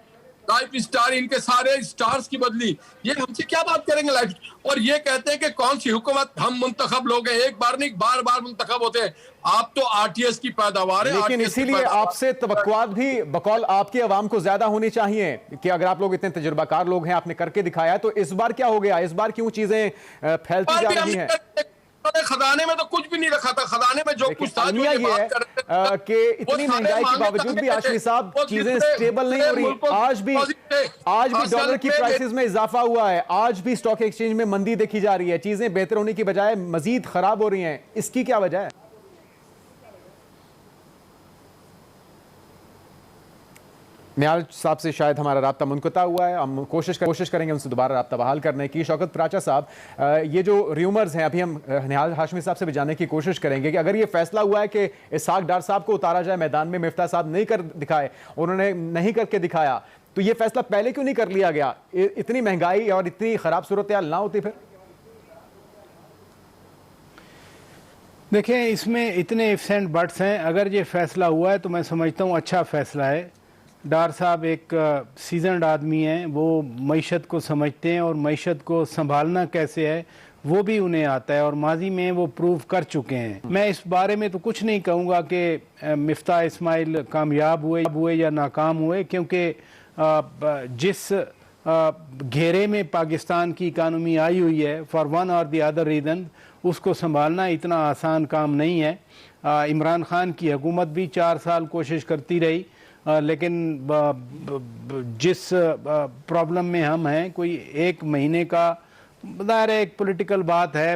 लाइफ स्टार इनके सारे स्टार्स की बदली, ये हमसे क्या बात करेंगे लाइफ? और ये कहते हैं कि कौन सी हुकूमत, हम मुंतखब लोग हैं, एक बार नहीं बार बार मुंतखब होते हैं। आप तो आरटीएस की पैदावार है, लेकिन इसीलिए आपसे तवक्कुआत भी बकौल आपकी आवाम को ज्यादा होनी चाहिए कि अगर आप लोग इतने तजुर्बाकार लोग हैं, आपने करके दिखाया, तो इस बार क्या हो गया? इस बार क्यों चीजें फैलती जा रही हैं? खजाने में तो कुछ भी नहीं रखा था, खजाने में जो कुछ था, जो ये बात कर रहे थे कि इतनी महंगाई के बावजूद भी हाशमी साहब चीजें स्टेबल नहीं हो रही। आज भी डॉलर की प्राइसेस में इजाफा हुआ है, आज भी स्टॉक एक्सचेंज में मंदी देखी जा रही है, चीजें बेहतर होने की बजाय मजीद खराब हो रही हैं। इसकी क्या वजह है? निहाल साहब से शायद हमारा राब्ता मुनक़ता हुआ है, हम कोशिश करेंगे उनसे दोबारा राब्ता बहाल करने की। शौकत प्राचा साहब, ये जो र्यूमर्स हैं, अभी हम निहाल हाशमी साहब से भी जानने की कोशिश करेंगे कि अगर ये फैसला हुआ है कि इसहाक डार साहब को उतारा जाए मैदान में, मिफ्ता साहब नहीं कर दिखाए, उन्होंने नहीं करके दिखाया, तो ये फैसला पहले क्यों नहीं कर लिया गया? इतनी महंगाई और इतनी खराब सूरत हाल ना होती फिर? देखें, इसमें इतने इफ्स एंड बट्स हैं। अगर ये फैसला हुआ है तो मैं समझता हूँ अच्छा फैसला है। डार साहब एक सीजनड आदमी हैं, वो मईशत को समझते हैं और मईशत को संभालना कैसे है वो भी उन्हें आता है, और माजी में वो प्रूव कर चुके हैं। मैं इस बारे में तो कुछ नहीं कहूँगा कि मिफ्ता इस्माइल कामयाब हुए या नाकाम हुए, क्योंकि जिस घेरे में पाकिस्तान की इकानमी आई हुई है फॉर वन और द अदर रीज़न, उसको संभालना इतना आसान काम नहीं है। इमरान खान की हुकूमत भी 4 साल कोशिश करती रही, लेकिन जिस प्रॉब्लम में हम हैं, कोई 1 महीने का ज़ाहिर है एक पॉलिटिकल बात है,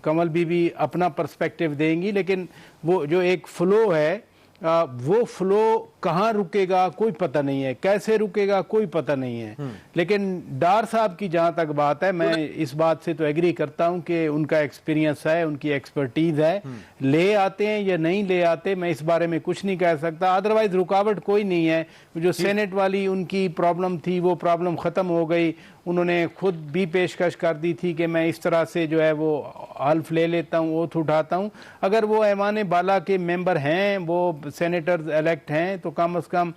कमल बीबी अपना पर्सपेक्टिव देंगी, लेकिन वो जो एक फ़्लो है, वो फ्लो कहाँ रुकेगा कोई पता नहीं है, कैसे रुकेगा कोई पता नहीं है। लेकिन डार साहब की जहाँ तक बात है, मैं इस बात से तो एग्री करता हूँ कि उनका एक्सपीरियंस है, उनकी एक्सपर्टीज है। ले आते हैं या नहीं ले आते, मैं इस बारे में कुछ नहीं कह सकता। अदरवाइज रुकावट कोई नहीं है। जो सेनेट वाली उनकी प्रॉब्लम थी, वो प्रॉब्लम ख़त्म हो गई। उन्होंने खुद भी पेशकश कर दी थी कि मैं इस तरह से जो है वो हल्फ ले लेता हूँ, ओथ उठाता हूँ। अगर वो ऐवान बाला के मेंबर हैं, वो सेनेटर्स इलेक्ट हैं, तो कम अज़ कम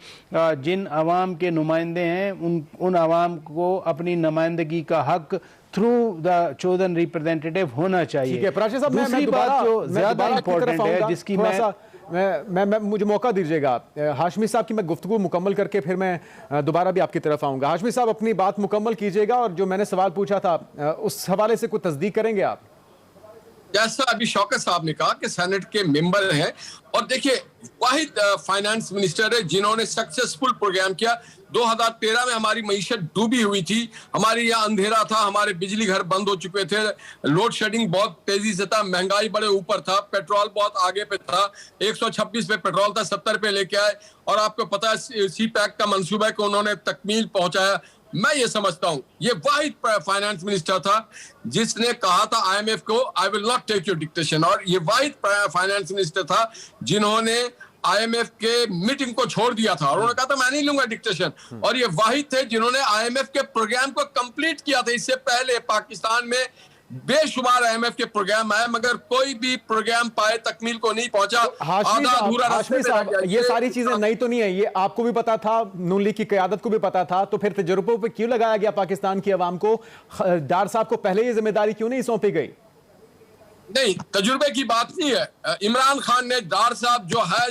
जिन अवाम के नुमाइंदे हैं उन अवाम को अपनी नुमाइंदगी का हक थ्रू द चोजन रिप्रेजेंटेटिव होना चाहिए। ठीक है प्राची साहब, दूसरी बात जो ज्यादा इंपॉर्टेंट है, जिसकी मैं मुझे मौका दीजिएगा हाशमी साहब की, मैं गुफ्तगू मुकम्मल करके फिर मैं दोबारा भी आपकी तरफ आऊंगा। हाशमी साहब अपनी बात मुकम्मल कीजिएगा, और जो मैंने सवाल पूछा था उस हवाले से कोई तस्दीक करेंगे आप? जैसा अभी शौकत साहब ने कहा कि सेनेट के मेंबर हैं, और देखिए वाहिद फाइनेंस मिनिस्टर है जिन्होंने सक्सेसफुल प्रोग्राम किया। 2013 में हमारी मईशत डूबी हुई थी, हमारे यहाँ अंधेरा था, हमारे बिजली घर बंद हो चुके थे, लोड शेडिंग बहुत तेजी से था, महंगाई बड़े ऊपर था, पेट्रोल बहुत आगे पे था, 126 पे पेट्रोल था, 70 पे लेके आए। और आपको पता है सी पैक का मंसूबा को उन्होंने तकमील पहुंचाया। मैं ये समझता हूं ये वाहिद फाइनेंस मिनिस्टर था जिसने कहा था आईएमएफ को, I will not take your dictation. और ये वाहिद फाइनेंस मिनिस्टर था जिन्होंने आईएमएफ के मीटिंग को छोड़ दिया था, और उन्होंने कहा था मैं नहीं लूंगा डिक्टेशन। और ये वाहिद थे जिन्होंने आईएमएफ के प्रोग्राम को कंप्लीट किया था। इससे पहले पाकिस्तान में बेशुमार आईएमएफ के प्रोग्राम आए, मगर कोई भी प्रोग्राम पाए तकमील को नहीं पहुंचा। हाशमी साहब, ये सारी चीजें नई तो नहीं है, ये आपको भी पता था, नून लीग की क़यादत को भी पता था, तो फिर तजुर्बों पे क्यों लगाया गया पाकिस्तान की आवाम को? डार साहब को पहले ये जिम्मेदारी क्यों नहीं सौंपी गई? नहीं, तजुर्बे की बात नहीं है। इमरान खान ने डार साहब जो है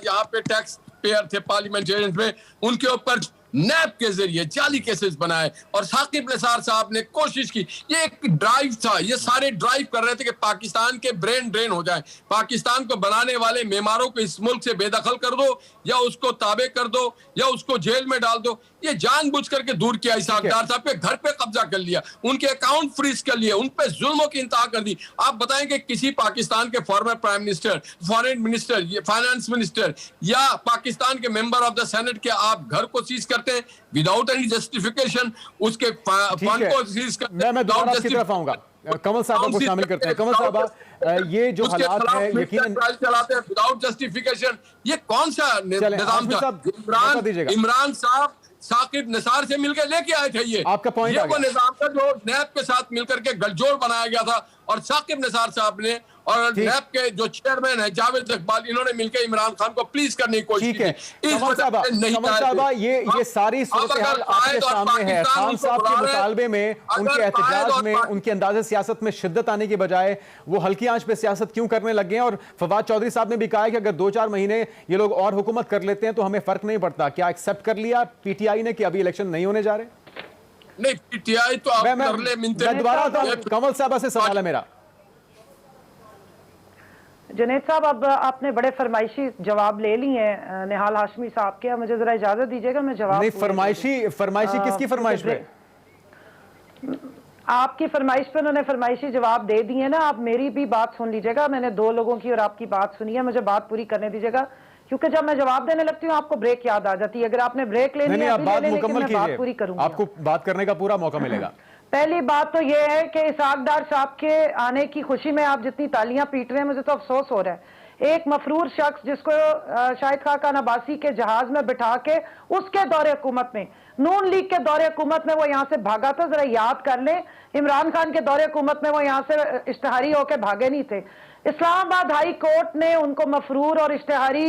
यहाँ पे टैक्स पेयर थे पार्लियामेंटेरियन में, उनके ऊपर नैब के जरिए जाली केसेस बनाए, और साकिब निसार साहब ने कोशिश की। ये एक ड्राइव था, ये सारे ड्राइव कर रहे थे कि पाकिस्तान के ब्रेन ड्रेन हो जाए, पाकिस्तान को बनाने वाले मेमारों को इस मुल्क से बेदखल कर दो, या उसको ताबे कर दो, या उसको जेल में डाल दो। ये जानबूझ करके दूर किया। इसहाक डार साहब के घर पे कब्जा कर लिया, उनके अकाउंट फ्रीज कर लिए, उन पे जुल्मों की इंतहा कर दी। आप बताएं कि किसी पाकिस्तान के former prime minister, foreign minister, finance minister या पाकिस्तान के मेंबर ऑफ द सेनेट के आप घर को सीज करते हैं विदाउट एनी जस्टिफिकेशन, उसके फंड को सीज करते हैं। मैं दोबारा आपकी तरफ आऊंगा। कमल साहब को शामिल करते हैं। कमल साहब, ये जो हालात है यकीनन चलाते हैं विदाउट जस्टिफिकेशन, ये कौन सा निजाम था? इमरान साहब साकिब निसार से मिलकर लेके आए थे। ये आपका पॉइंट ये वो निजाम था जो नैब के साथ मिलकर के गठजोड़ बनाया गया था, और साकिब निसार साहब ने और नैब के जो चेयरमैन है जावेद इकबाल, इन्होंने मिलकर इमरान खान को प्लीज करने की कोशिश की। कमल साहब, ये सारी सूरत-ए-हाल आपके सामने है। खान साहब के मुतालबे में, उनके एहतजाज में, उनके अंदाजे सियासत में शिद्दत आने के बजाय वो हल्की आंच पे सियासत क्यों करने लग गए हैं? और फवाद चौधरी साहब ने भी कहा है कि अगर 2-4 महीने ये लोग और हुकूमत कर लेते हैं तो हमें फर्क नहीं पड़ता। क्या एक्सेप्ट कर लिया पीटीआई ने कि अभी इलेक्शन नहीं होने जा रहे? नहीं, पीटीआई तो आप कर ले, मैं दोबारा कमल साहब से सवाल है मेरा। जुनैद साहब, अब आपने बड़े फरमाइशी जवाब ले लिए हैं निहाल हाशमी साहब के, मुझे जरा इजाजत दीजिएगा मैं जवाब। नहीं, फरमाइशी किसकी फरमाइश पे? आपकी फरमाइश पे उन्होंने फरमाइशी जवाब दे दिए ना। आप मेरी भी बात सुन लीजिएगा, मैंने 2 लोगों की और आपकी बात सुनी है, मुझे बात पूरी करने दीजिएगा, क्योंकि जब मैं जवाब देने लगती हूँ आपको ब्रेक याद आ जाती है। अगर आपने ब्रेक लेनी है आप बात मुकम्मल कीजिए, पूरी करूंगी, आपको बात करने का पूरा मौका मिलेगा। पहली बात तो यह है कि इसहाक डार साहब के आने की खुशी में आप जितनी तालियां पीट रहे हैं, मुझे तो अफसोस हो रहा है। एक मफरूर शख्स जिसको शाहिद खान अब्बासी के जहाज में बिठा के उसके दौरे हुकूमत में, नून लीग के दौरे हुकूमत में वो यहाँ से भागा था, जरा याद कर ले। इमरान खान के दौरे हुकूमत में वो यहाँ से इश्तिहारी होकर भागे नहीं थे। इस्लामाबाद हाई कोर्ट ने उनको मफरूर और इश्तिहारी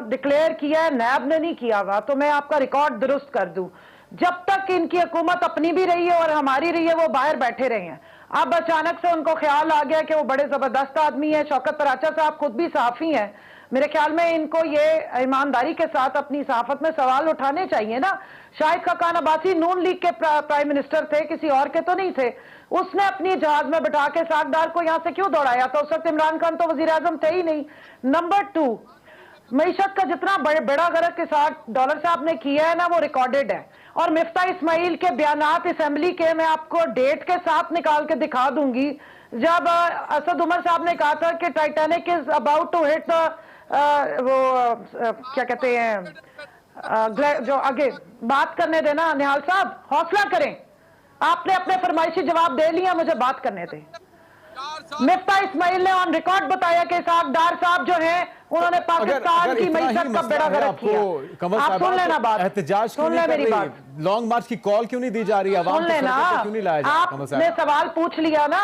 डिक्लेयर किया है, नैब ने नहीं किया हुआ। तो मैं आपका रिकॉर्ड दुरुस्त कर दूं, जब तक इनकी हुकूमत अपनी भी रही है और हमारी रही है, वो बाहर बैठे रहे हैं। अब अचानक से उनको ख्याल आ गया कि वो बड़े जबरदस्त आदमी है। शौकत पराचा साहब खुद भी सहाफी हैं, मेरे ख्याल में इनको ये ईमानदारी के साथ अपनी सहाफत में सवाल उठाने चाहिए ना। शाहिद खान अब्बासी नून लीग के प्राइम मिनिस्टर थे, किसी और के तो नहीं थे। उसने अपनी जहाज में बिठा के इसहाक डार को यहां से क्यों दौड़ाया था? उस वक्त इमरान खान तो वजीर आजम थे ही नहीं। नंबर 2, मईशत का जितना बड़ा गरक इसहाक डार साहब ने किया है ना, वो रिकॉर्डेड है। और मिफ्ता इस्माइल के बयानात असेंबली के मैं आपको डेट के साथ निकाल के दिखा दूंगी, जब असद उमर साहब ने कहा था कि Titanic is about to hit क्या कहते हैं, जो आगे बात करने देना निहाल साहब, हौसला करें। आपने अपने फरमाइशी जवाब दे लिया, मुझे बात करने दें। मिफ्ता इस्माइल ने ऑन रिकॉर्ड बताया कि इसहाक डार साहब जो हैं उन्होंने पाकिस्तान की मईशत का बेड़ा गर्क किया। आप सुन लेना बात, एहतजाज सुन ले मेरी बात। लॉन्ग मार्च की कॉल क्यों नहीं दी जा रही? सुन लेना, आपने सवाल पूछ लिया ना,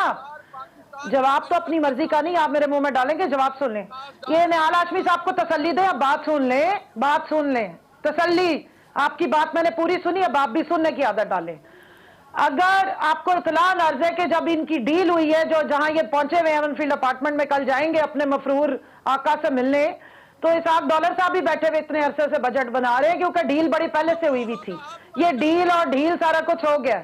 जवाब तो अपनी मर्जी का नहीं, आप मेरे मुंह में डालेंगे, जवाब सुन लें। ये निहाल हाशमी साहब को तसल्ली दे, अब बात सुन लें, बात सुन लें, तसल्ली। आपकी बात मैंने पूरी सुनी, अब आप भी सुनने की आदत डालें। अगर आपको इत्तला अर्ज है कि जब इनकी डील हुई है, जो जहां ये पहुंचे हुए एवनफील्ड अपार्टमेंट में, कल जाएंगे अपने मफरूर आका से मिलने, तो इसहाक डॉलर साहब भी बैठे हुए इतने अरसे से बजट बना रहे हैं, क्योंकि डील बड़ी पहले से हुई हुई थी। ये डील और ढील सारा कुछ हो गया।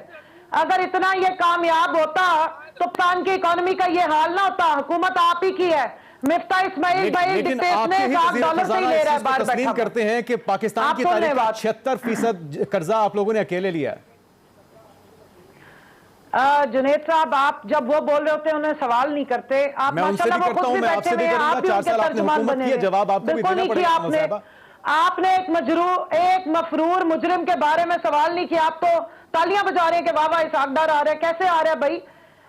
अगर इतना ये कामयाब होता तो पाकिस्तान की इकोनॉमी का ये हाल ना होता। हुकूमत आप ही की है, मिफ्ता इस्माइल भाई $1.5 से ही ले रहा है बाहर बैठा। करते हैं कि पाकिस्तान की तारीख का 76% कर्जा आप लोगों ने अकेले लिया है। जुनैद साहब, आप जब वो बोल रहे होते हैं उन्हें सवाल नहीं करते। आप माशाल्लाह वो खुद भी बैठे हुए हैं, आप भी उनके तर्जुमान बने हैं। बिल्कुल नहीं किया आपने एक मफरूर मुजरिम के बारे में सवाल नहीं किया। आप तो तालियां बजा रहे हैं कि वाह वाह इसहाक डार आ रहा है। कैसे आ रहा है भाई?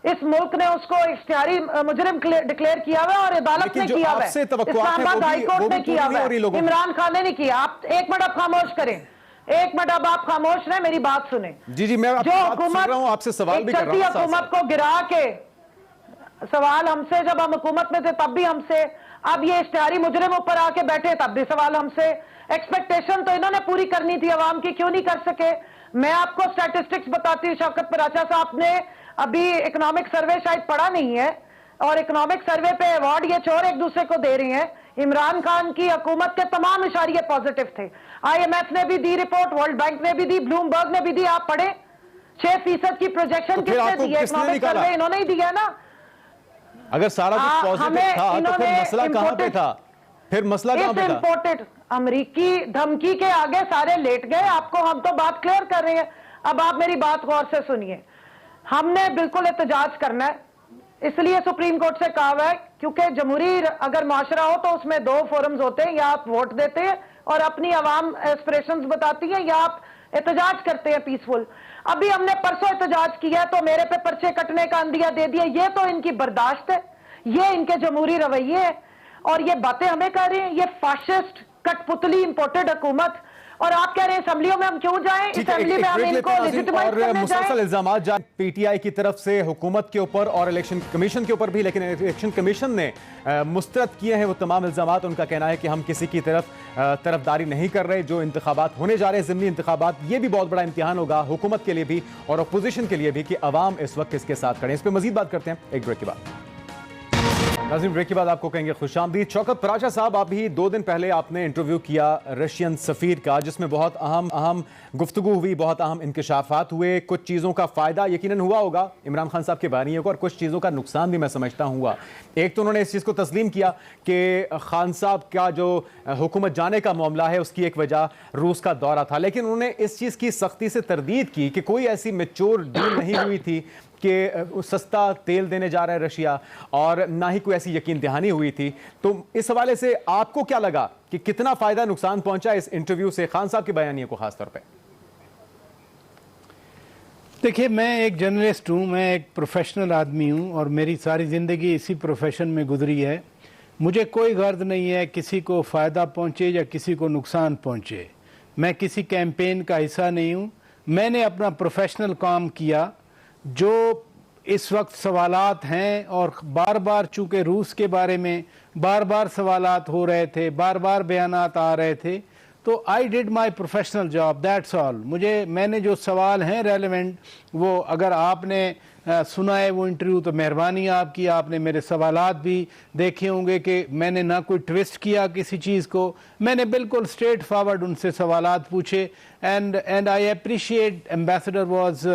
इस मुल्क ने उसको इख्तियारी मुजरिम डिक्लेयर किया हुआ और अदालत ने किया हुआ, इस्लामाबाद हाई कोर्ट ने किया हुआ, इमरान खान ने नहीं किया। आप एक मिनट खामोश करें, एक मिनट अब आप खामोश रहें, मेरी बात सुने। जी मैं जो हुकूमत आपसे सवाल भी कर रहा हूं, हुकूमत को गिरा के सवाल हमसे, जब हम हुकूमत में थे तब भी हमसे, अब ये इश्तिहारी मुजरिम ऊपर आके बैठे तब भी सवाल हमसे। एक्सपेक्टेशन तो इन्होंने पूरी करनी थी अवाम की, क्यों नहीं कर सके? मैं आपको स्टैटिस्टिक्स बताती हूँ। शौकत पराचा साहब ने अभी इकोनॉमिक सर्वे शायद पढ़ा नहीं है, और इकोनॉमिक सर्वे पे अवार्ड ये चोर एक दूसरे को दे रहे हैं। इमरान खान की हुकूमत के तमाम इशारे पॉजिटिव थे। IMF ने भी दी रिपोर्ट, वर्ल्ड बैंक ने भी दी, ब्लूमबर्ग ने भी दी। आप पढ़े 6% की प्रोजेक्शन किसने दी है? इकोनॉमिक सर्वे इन्होंने ही दिया ना। अगर सारा कुछ पॉजिटिव था तो फिर मसला कहां पे था? फिर मसला कहां पे था? इंपोर्टेड अमेरिकी धमकी के आगे सारे लेट गए। आपको हम तो बात क्लियर कर रहे हैं। अब आप मेरी बात गौर से सुनिए। हमने बिल्कुल एहतजाज करना है, इसलिए सुप्रीम कोर्ट से कहा हुआ है, क्योंकि जमहूरी अगर माशरा हो तो उसमें 2 फोरम्स होते हैं, या आप वोट देते हैं और अपनी आवाम एस्पिरेशंस बताती है, या आप एहतजाज करते हैं पीसफुल। अभी हमने परसों एहतजाज किया तो मेरे पे पर्चे कटने का अंदिया दे दिया। ये तो इनकी बर्दाश्त है, ये इनके जमहूरी रवैये है, और ये बातें हमें कर रहे हैं। ये फाशिस्ट कठपुतली इंपोर्टेड हुकूमत, और आप कह रहे हैं असेंबलियों में हम क्यों जाएं? असेंबली में हम इनको लेजिटिमाइज करने जाएं? मुसलसल इल्जामात पीटीआई की तरफ से हुकूमत के ऊपर और इलेक्शन कमीशन के ऊपर भी, लेकिन इलेक्शन कमीशन ने मुस्तरद किए हैं वो तमाम इल्जामात। उनका कहना है कि हम किसी की तरफदारी नहीं कर रहे। जो इंतखाबात होने जा रहे हैं, ज़िमनी इंतखाबात, ये भी बहुत बड़ा इम्तिहान होगा हुकूमत के लिए भी और अपोजिशन के लिए भी कि अवाम इस वक्त किसके साथ खड़े हैं। इस पर मजीद बात करते हैं एक ब्रेक के बाद। नाज़रीन, ब्रेक के बाद आपको कहेंगे खुशामदीद। शौकत पराचा साहब, अभी 2 दिन पहले आपने इंटरव्यू किया रशियन सफ़ीर का, जिसमें बहुत अहम गुफ्तगू हुई, बहुत अहम इंकशाफात हुए। कुछ चीज़ों का फ़ायदा यकीनन हुआ होगा इमरान खान साहब के बयानियों को, और कुछ चीज़ों का नुकसान भी मैं समझता हुआ। एक तो उन्होंने इस चीज़ को तस्लीम किया कि खान साहब का जो हुकूमत जाने का मामला है उसकी एक वजह रूस का दौरा था, लेकिन उन्होंने इस चीज़ की सख्ती से तरदीद की कि कोई ऐसी मैच्योर डील नहीं हुई थी कि सस्ता तेल देने जा रहा है रशिया, और ना ही कोई ऐसी यकीन दहानी हुई थी। तो इस हवाले से आपको क्या लगा कि कितना फायदा नुकसान पहुंचा इस इंटरव्यू से, खान साहब के बयानिए को खासतौर पे? देखिए, मैं एक जर्नलिस्ट हूँ, मैं एक प्रोफेशनल आदमी हूँ, और मेरी सारी ज़िंदगी इसी प्रोफेशन में गुजरी है। मुझे कोई गर्ज नहीं है किसी को फ़ायदा पहुँचे या किसी को नुकसान पहुँचे। मैं किसी कैंपेन का हिस्सा नहीं हूँ। मैंने अपना प्रोफेशनल काम किया। जो इस वक्त सवालात हैं, और बार बार चूँकि रूस के बारे में बार बार सवालात हो रहे थे, बार बार बयानात आ रहे थे, तो I did my professional job, that's all. मैंने जो सवाल हैं रेलेवेंट, वो अगर आपने सुना है वो इंटरव्यू तो मेहरबानी आपकी, आपने मेरे सवालात भी देखे होंगे कि मैंने ना कोई ट्विस्ट किया किसी चीज़ को, मैंने बिल्कुल स्ट्रेट फॉरवर्ड उनसे सवालात पूछे। And I appreciate ambassador was,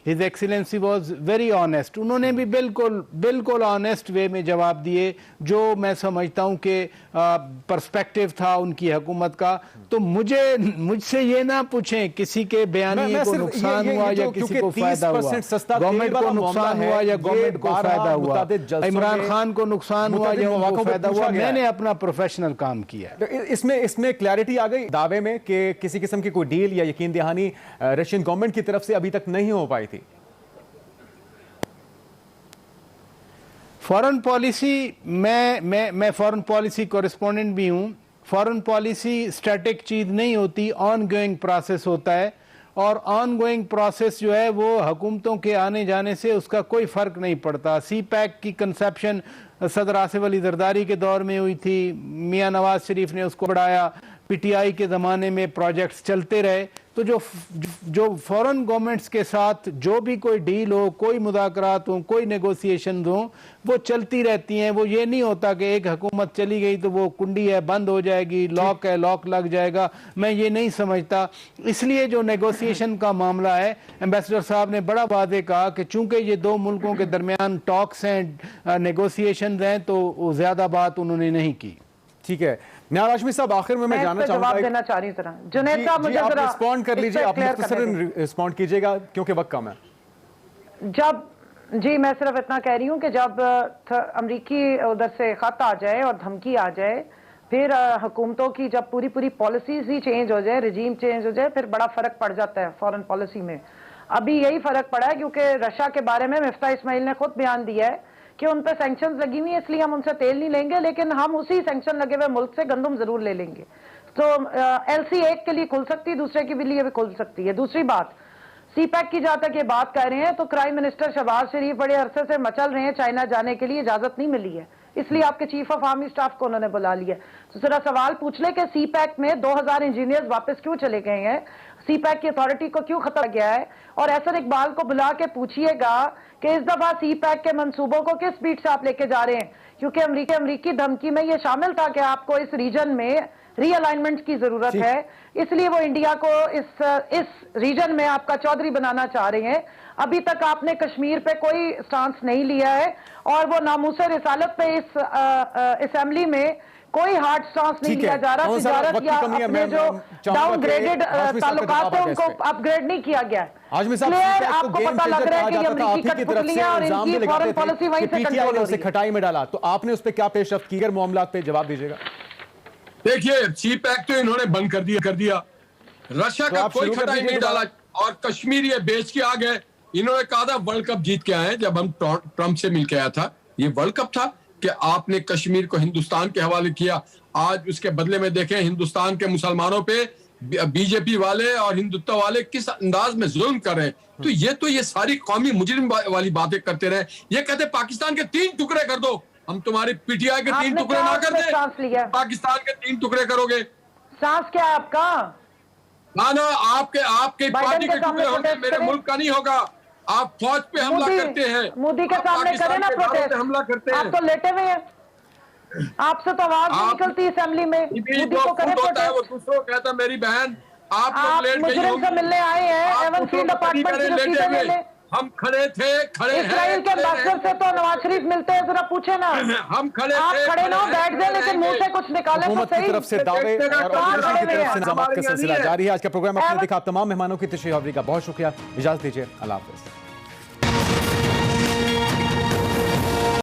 his excellency was very honest. उन्होंने भी बिल्कुल ऑनेस्ट वे में जवाब दिए, जो मैं समझता हूँ कि पर्सपेक्टिव था उनकी हुकूमत का। तो मुझसे ये ना पूछें किसी के बयानिए को नुकसान हुआ या किसी को फायदा हुआ, गवर्नमेंट को नुकसान हुआ या गवर्नमेंट को फायदा हुआ, इमरान खान को नुकसान हुआ या उनको फायदा हुआ। मैंने अपना प्रोफेशनल काम किया। इसमें क्लैरिटी आ गई दावे में कि किसी किस्म की कोई डील या यकीन दहानी रशियन गवर्नमेंट की तरफ से अभी तक नहीं हो पाई थी। फॉरेन पॉलिसी, मैं फॉरेन पॉलिसी कॉरेस्पॉन्डेंट भी हूँ। फॉरेन पॉलिसी स्टैटिक चीज़ नहीं होती, ऑन गोइंग प्रोसेस होता है, और ऑन गोइंग प्रोसेस जो है वो हुकूमतों के आने जाने से उसका कोई फ़र्क नहीं पड़ता। सी पैक की कंसेप्शन सदर आसिफ अली जरदारी के दौर में हुई थी, मियाँ नवाज शरीफ ने उसको बढ़ाया, पीटीआई के ज़माने में प्रोजेक्ट्स चलते रहे। तो जो फॉरेन गवर्नमेंट्स के साथ जो भी कोई डील हो, कोई मुज़ाकरात हो, कोई नेगोशिएशन हो, वो चलती रहती हैं। वो ये नहीं होता कि एक हुकूमत चली गई तो वो कुंडी है बंद हो जाएगी, लॉक है लॉक लग जाएगा, मैं ये नहीं समझता। इसलिए जो नेगोशिएशन का मामला है, एम्बेसडर साहब ने बड़ा वादे कहा कि चूंकि ये 2 मुल्कों के दरमियान टॉक्स हैं, नेगोशिएशन हैं, तो ज़्यादा बात उन्होंने नहीं की। ठीक है, निहाल हाशमी साहब, आखिर में मैं जानना चाहूंगा, जवाब देना चाह रही तरह जुनैद साहब, मुझे आप जरा रिस्पॉन्ड कर लीजिए, आप मुख्तसरन रिस्पॉन्ड कीजिएगा क्योंकि वक्त कम है। मैं सिर्फ इतना कह रही हूँ कि जब अमरीकी उधर से खत आ जाए और धमकी आ जाए, फिर हुकूमतों की जब पूरी पॉलिसीज ही चेंज हो जाए, रिजीम चेंज हो जाए, फिर बड़ा फर्क पड़ जाता है फॉरेन पॉलिसी में। अभी यही फर्क पड़ा है क्योंकि रशिया के बारे में मिफ्ता इस्माइल ने खुद बयान दिया है कि उन पर सैंक्शंस लगी हुई है, इसलिए हम उनसे तेल नहीं लेंगे, लेकिन हम उसी सैंक्शन लगे हुए मुल्क से गंदम जरूर ले लेंगे। तो एलसी एक के लिए खुल सकती है, दूसरे के लिए भी खुल सकती है। दूसरी बात, सी पैक की जहां तक ये बात कर रहे हैं, तो प्राइम मिनिस्टर शहबाज शरीफ बड़े अरसे से मचल रहे हैं चाइना जाने के लिए, इजाजत नहीं मिली है, इसलिए आपके चीफ ऑफ आर्मी स्टाफ को उन्होंने बुला लिया। तो जरा सवाल पूछ ले कि सी पैक में 2000 इंजीनियर्स वापस क्यों चले गए हैं, सी पैक की अथॉरिटी को क्यों खतरा गया है, और एहसन इकबाल को बुला के पूछिएगा कि इस दफा सी पैक के मंसूबों को किस स्पीड से आप लेके जा रहे हैं, क्योंकि अमरीकी धमकी में ये शामिल था कि आपको इस रीजन में रीअलाइनमेंट की जरूरत है, इसलिए वो इंडिया को इस रीजन में आपका चौधरी बनाना चाह रहे हैं। अभी तक आपने कश्मीर पे कोई स्टांस नहीं लिया है, और वो नामूसे रिसालत पे इस असेंबली में कोई हार्ड स्टांस नहीं लिया जा रहा। तिजारत या अपने जो डाउनग्रेडेड ताल्लुकात है उनको अपग्रेड नहीं किया गया है। क्लियर आपको पता लग रहा है कि ये अमरीकी कठपुतलियां और इनकी फॉरेन पॉलिसी वहीं से कंट्रोल हो रही है। खटाई में डाला, तो आपने उस पर क्या पेशरफ्त की, मामला पे जवाब दीजिएगा। देखिए, सी पैक तो इन्होंने बंद कर दिया। रशिया तो का आप कोई शुरू कर खटाई दीजिए नहीं डाला और कश्मीर ये बेच के आ गए। इन्होंने कहा था वर्ल्ड कप जीत के आए, जब हम ट्रंप से मिल के आया था, ये वर्ल्ड कप था कि आपने कश्मीर को हिंदुस्तान के हवाले किया। आज उसके बदले में देखें हिंदुस्तान के मुसलमानों पे बीजेपी वाले और हिंदुत्व वाले किस अंदाज में जुल्म कर रहे हैं। तो ये सारी कौमी मुजरिम वाली बातें करते रहे। ये कहते पाकिस्तान के 3 टुकड़े कर दो, हम तुम्हारी पीटीआई के 3 टुकड़े ना कर दे, पाकिस्तान के 3 टुकड़े करोगे। सांस क्या है आपका? ना आपके पार्टी के टुकड़े होंगे, मेरे मुल्क का नहीं होगा। आप फौज पे हमला करते हैं, मोदी के सामने करें ना प्रोटेस्ट, हमला करते हैं। आप तो लेटे हुए हैं, आपसे तो आवाज नहीं निकलती असेंबली में। मोदी को करें प्रोटेस्ट। वो दूसरों कहता मेरी बहन आप मुजरिम से मिलने आए हैं, एवन फील्ड अपार्टमेंट से सीधे ले ले। हम खड़े थे, खड़े इस्राइल के एम्बेसडर से तो नवाज शरीफ मिलते हैं, जरा पूछे ना। हम खड़े आप थे, खड़े ना हो, बैठ जाए, लेकिन मुंह से कुछ निकाले तो हुकूमत की सही। तरफ से दावे और ऑपोजिशन की तरफ से इंतजामात का सिलसिला जारी है। आज का प्रोग्राम आपने देखा। तमाम मेहमानों की तशरीफ आवरी का बहुत शुक्रिया। इजाजत दीजिए, अल्लाह हाफिज।